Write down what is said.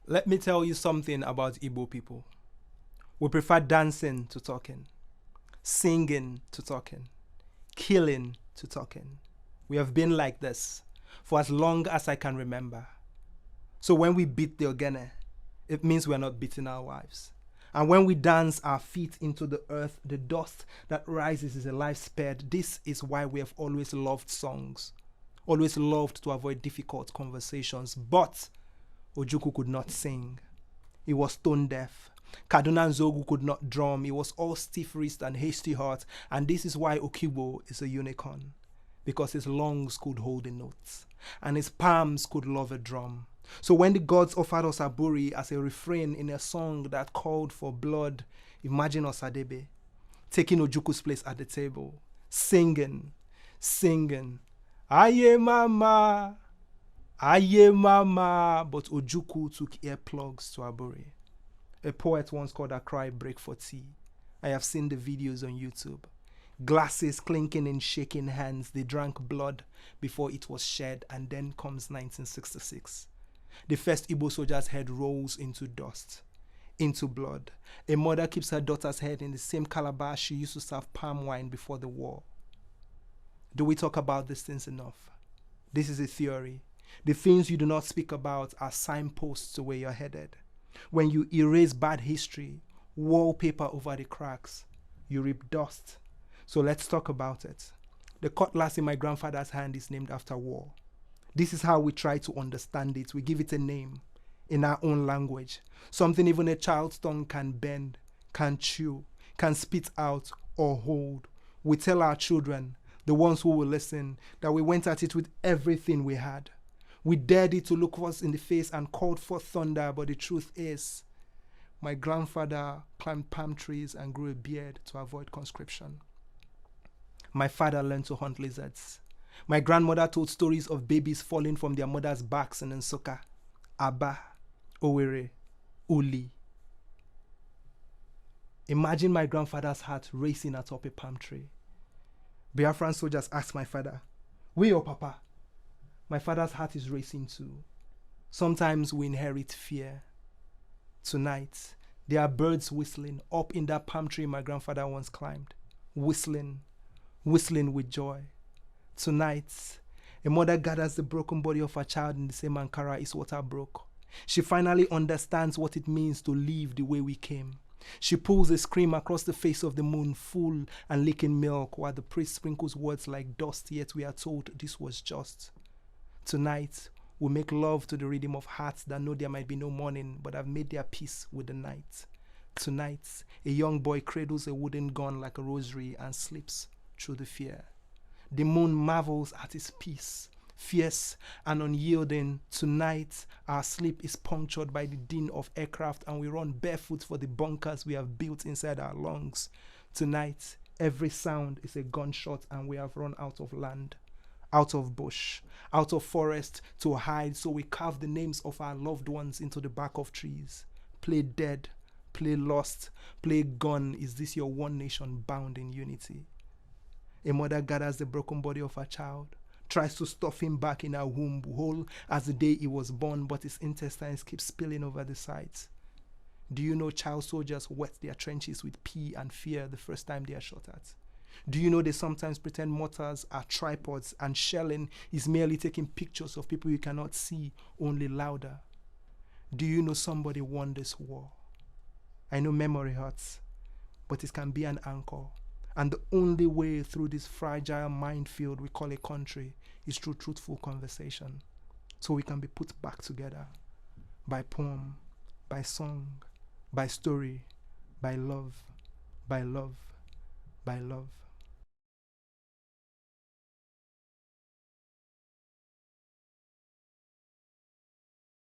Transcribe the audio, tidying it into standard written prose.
Let me tell you something about Igbo people. We prefer dancing to talking, singing to talking, killing to talking. We have been like this for as long as I can remember. So when we beat the ogene, it means we're not beating our wives. And when we dance our feet into the earth, the dust that rises is a life spared. This is why we have always loved songs, always loved to avoid difficult conversations. But Ojukwu could not sing. He was stone deaf. Kaduna Nzogu could not drum. He was all stiff-wrist and hasty heart. And this is why Okigbo is a unicorn. Because his lungs could hold the notes. And his palms could love a drum. So when the gods offered us Aburi as a refrain in a song that called for blood, imagine Osadebe taking Ojuku's place at the table, singing, Aye mama, aye mama. But Ojuku took earplugs to Aburi. A poet once called a cry break for tea. I have seen the videos on YouTube. Glasses clinking in shaking hands, they drank blood before it was shed, and then comes 1966. The first Igbo soldier's head rolls into dust, into blood. A mother keeps her daughter's head in the same calabash she used to serve palm wine before the war. Do we talk about these things enough? This is a theory. The things you do not speak about are signposts to where you're headed. When you erase bad history, wallpaper over the cracks, you reap dust. So let's talk about it. The cutlass in my grandfather's hand is named after war. This is how we try to understand it. We give it a name in our own language. Something even a child's tongue can bend, can chew, can spit out or hold. We tell our children, the ones who will listen, that we went at it with everything we had. We dared it to look us in the face and called for thunder, but the truth is, my grandfather climbed palm trees and grew a beard to avoid conscription. My father learned to hunt lizards. My grandmother told stories of babies falling from their mothers' backs in Nsukka, Aba, Owerri, Uli. Imagine my grandfather's heart racing atop a palm tree. Biafran soldiers asked my father, "Where your papa?" My father's heart is racing too. Sometimes we inherit fear. Tonight, there are birds whistling up in that palm tree my grandfather once climbed, whistling with joy. Tonight, a mother gathers the broken body of her child in the same Ankara his water broke. She finally understands what it means to live the way we came. She pulls a scream across the face of the moon, full and licking milk, while the priest sprinkles words like dust, yet we are told this was just. Tonight, we make love to the rhythm of hearts that know there might be no morning, but have made their peace with the night. Tonight, a young boy cradles a wooden gun like a rosary and sleeps through the fear. The moon marvels at his peace, fierce and unyielding. Tonight, our sleep is punctured by the din of aircraft and we run barefoot for the bunkers we have built inside our lungs. Tonight, every sound is a gunshot and we have run out of land, out of bush, out of forest to hide, so we carve the names of our loved ones into the bark of trees. Play dead, play lost, play gone. Is this your one nation bound in unity? A mother gathers the broken body of her child, tries to stuff him back in her womb, whole as the day he was born, but his intestines keep spilling over the sides. Do you know child soldiers wet their trenches with pee and fear the first time they are shot at? Do you know they sometimes pretend mortars are tripods and shelling is merely taking pictures of people you cannot see, only louder? Do you know somebody won this war? I know memory hurts, but it can be an anchor. And the only way through this fragile minefield we call a country is through truthful conversation. So we can be put back together by poem, by song, by story, by love, by love, by love.